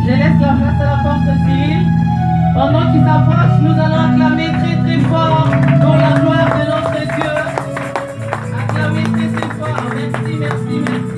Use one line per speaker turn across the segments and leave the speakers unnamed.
Je laisse la place à l'apôtre Cyril. Pendant qu'il s'approche, nous allons acclamer très très fort pour la gloire de notre Dieu. Acclamer très très fort. Merci, merci, merci.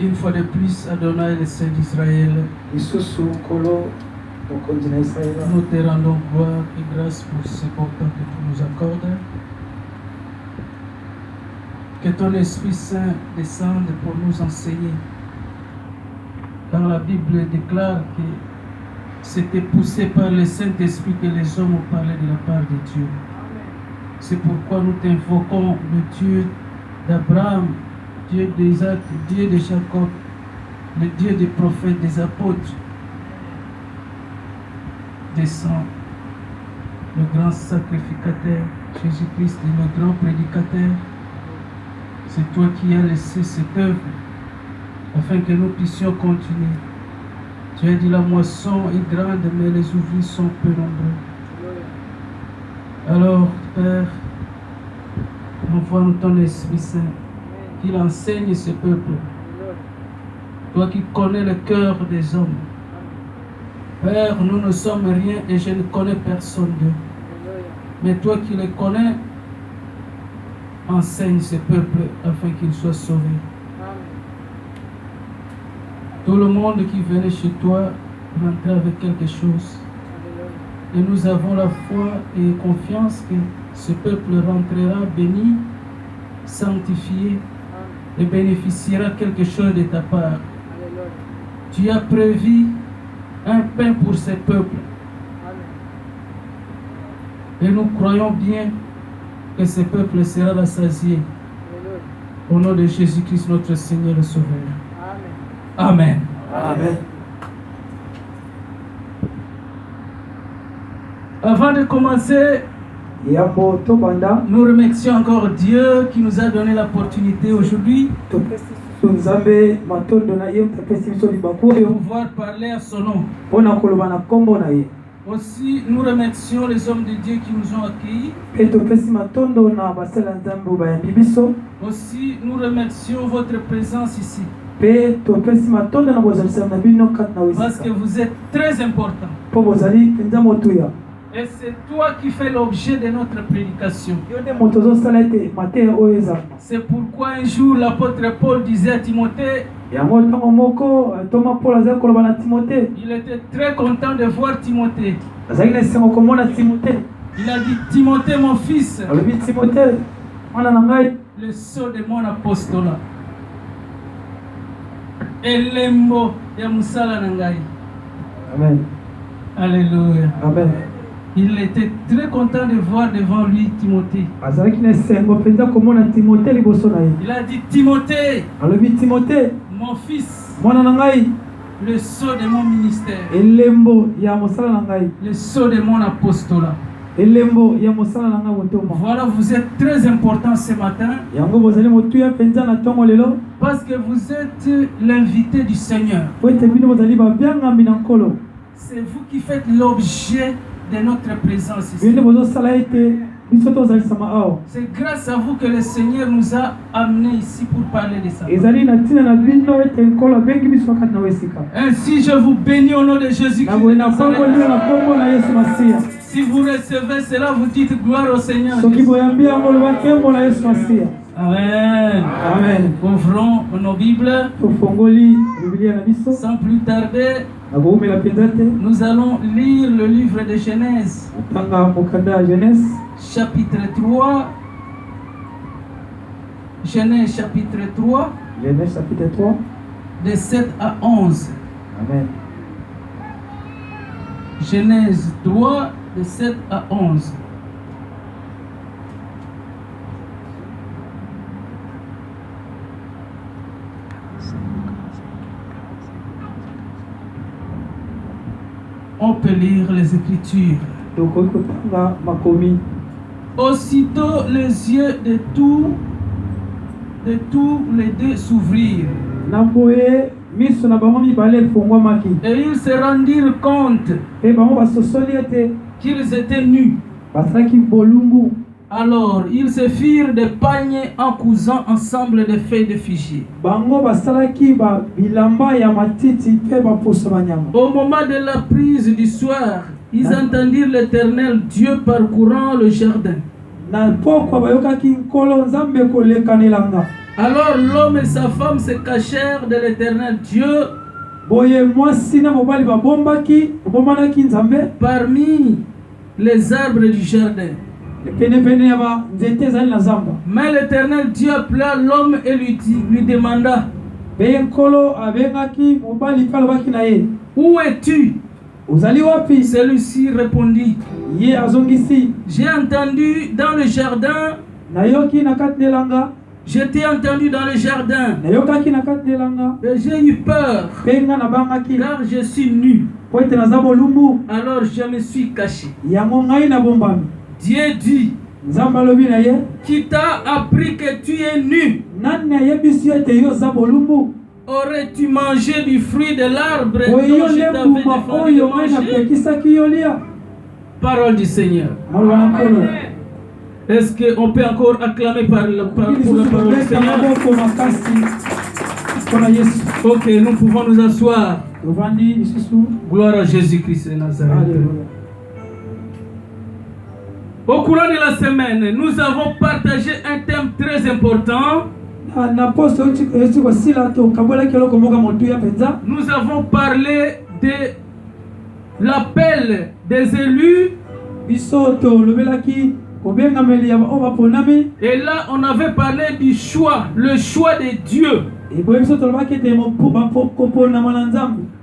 Une fois de plus, Adonai, le Saint d'Israël, nous te rendons gloire et grâce pour ce temps que tu nous accordes. Que ton Esprit Saint descende pour nous enseigner. Car la Bible déclare que c'était poussé par le Saint-Esprit que les hommes ont parlé de la part de Dieu. C'est pourquoi nous t'invoquons, le Dieu d'Abraham, Dieu d'Isaac, Dieu de Jacob, le Dieu des prophètes, des apôtres. Descends, le grand sacrificateur, Jésus-Christ, le grand prédicateur. C'est toi qui as laissé cette œuvre afin que nous puissions continuer. Tu as dit la moisson est grande, mais les ouvriers sont peu nombreux. Alors, Père, envoie-nous ton Esprit Saint, qu'il enseigne ce peuple. Toi qui connais le cœur des hommes. Père, nous ne sommes rien et je ne connais personne d'eux. Mais toi qui les connais, enseigne ce peuple afin qu'il soit sauvé. Tout le monde qui venait chez toi rentrait avec quelque chose. Et nous avons la foi et confiance que ce peuple rentrera béni, sanctifié et bénéficiera quelque chose de ta part. Tu as prévu un pain pour ce peuple. Et nous croyons bien que ce peuple sera rassasié. Au nom de Jésus-Christ, notre Seigneur et Sauveur. Amen. Amen. Avant de commencer, nous remercions encore Dieu qui nous a donné l'opportunité aujourd'hui de pouvoir parler à son nom. Aussi, nous remercions les hommes de Dieu qui nous ont accueillis. Aussi, nous remercions votre présence ici. Parce que vous êtes très important. Et c'est toi qui fais l'objet de notre prédication. C'est pourquoi un jour l'apôtre Paul disait à Timothée, il était très content de voir Timothée. Il a dit, Timothée mon fils, le sceau de mon apostolat. Et l'embo de Moussala Nangai. Amen. Alléluia. Amen. Il était très content de voir devant lui Timothée. Il a dit, Timothée, mon fils, le sceau de mon ministère, le sceau de mon apostolat. Voilà, vous êtes très important ce matin parce que vous êtes l'invité du Seigneur. C'est vous qui faites l'objet de notre présence ici. C'est grâce à vous que le Seigneur nous a amenés ici pour parler de ça. Ainsi, je vous bénis au nom de Jésus-Christ. Si vous recevez cela, vous dites gloire au Seigneur. Amen. Amen. Ouvrons nos Bibles. Sans plus tarder, nous allons lire le livre de Genèse. Chapitre 3. Genèse chapitre 3.
Genèse chapitre 3.
De 7 à 11.
Amen.
Genèse 3, de 7 à 11. On peut lire les Écritures.
tokoki kotanga makomi.
Aussitôt les yeux de tous les deux s'ouvrirent.
Na boye miso na bango mibale efungwamaki.
Et ils se rendirent compte
Pe bango basosoli ete
qu'ils étaient nus.
basalaki bolumbu.
Alors ils se firent des paniers en cousant ensemble des feuilles de figuier.
Bango basalaki bilamba ya matiti pe baposo banyama.
Au moment de la prise du soir, ils entendirent l'Éternel Dieu parcourant le jardin.
Na pokwa bayokaki nkolo nzambe kolekanelanga.
Alors l'homme et sa femme se cachèrent de l'Éternel Dieu
Boye mwasi na mobali babombaki nzambe
parmi les arbres du jardin.
pene ya ba nzete ezali na zamba.
Mais l'Éternel Dieu appela l'homme et lui demanda:
Be nkolo abengaki mobali pe alobaki na ye,
où es-tu?
ozali wapi?
Celui-ci répondit:
Ye azongisi,
j'ai entendu dans le jardin.
nayoki na kati nelanga.
Je t'ai entendu dans le jardin.
Nayokaki na kati nelanga.
Et j'ai eu peur
Pe nga na bangaki
car je suis nu.
po ete naza bolumbu.
Alors je me suis caché.
Yango ngai na bombami.
Dieu dit:
Nzambe alobi na ye,
qui t'a appris que tu es nu?
nani ayebisi yo ete yo oza bolumbu?
Aurais-tu mangé du fruit de l'arbre
Oyo
dont je t'avais
lebuma
défendu de
oyo ngai
manger?
napekisaki yo lia.
Parole du Seigneur.
Maloba na nkolo.
Est-ce qu'on peut encore acclamer pour la parole du Seigneur? Ok, nous pouvons nous asseoir. Gloire à Jésus-Christ de Nazareth.
Alléluia.
Au courant de la semaine, nous avons partagé un thème très important. Nous avons parlé de l'appel des élus. Et là, on avait parlé du choix, le choix de Dieu.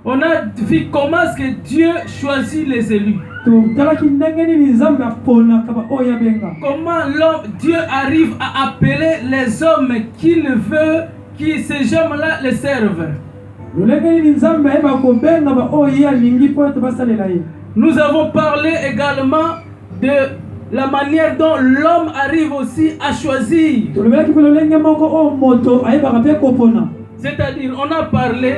On a vu comment est-ce que Dieu choisit les élus. Comment Dieu arrive à appeler les hommes qu'il veut, que ces hommes-là les servent. Nous avons parlé également de la manière dont l'homme arrive aussi à choisir. C'est-à-dire, on a parlé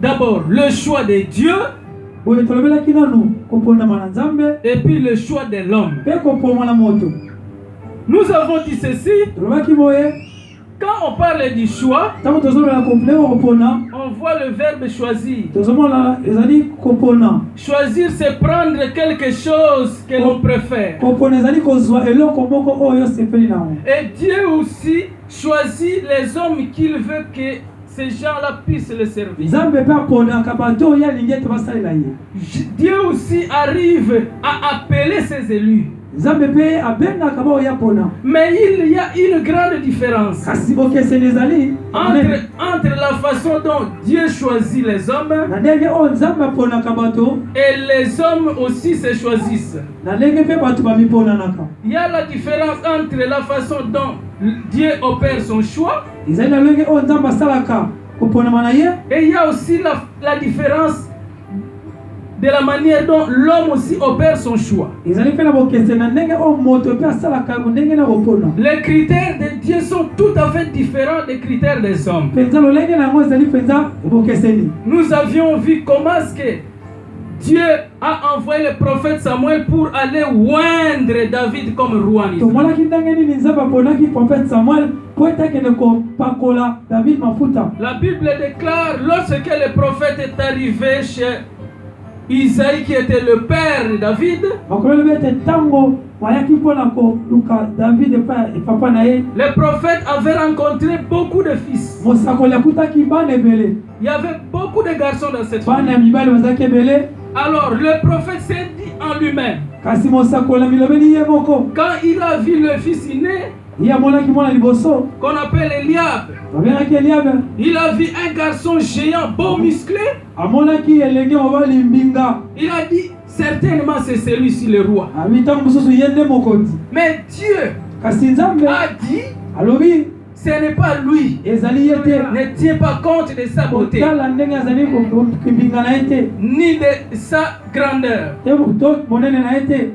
d'abord le choix de Dieu et puis le choix de l'homme. Nous avons dit ceci. Quand on parle du choix, on voit le verbe choisir. Choisir, c'est prendre quelque chose que l'on préfère. Et Dieu aussi choisit les hommes qu'il veut que ces gens-là puissent le servir. Dieu aussi arrive à appeler ses élus. Mais il y a une grande différence entre la façon dont Dieu choisit les hommes et les hommes aussi se choisissent. Il y a la différence entre la façon dont Dieu opère son choix et il y a aussi la différence de la manière dont l'homme aussi opère son choix. Les critères de Dieu sont tout à fait différents des critères des hommes. Nous avions vu comment est-ce que Dieu a envoyé le prophète Samuel pour aller oindre David comme roi. La Bible déclare, lorsque le prophète est arrivé chez Isaïe qui était le père de David, le prophète avait rencontré beaucoup de fils. Il y avait beaucoup de garçons dans cette famille. Alors le prophète s'est dit en lui-même, quand il a vu le fils aîné, qu'on appelle Eliab, il a vu un garçon géant, beau musclé. Il a dit, certainement c'est celui-ci le roi. Mais Dieu a dit, Ce n'est pas lui.
ezali ye te.
Ne tiens pas compte de sa beauté,
Kotala ndenge azali kokimbinga na ye te,
ni de sa grandeur.
te monene na ye te.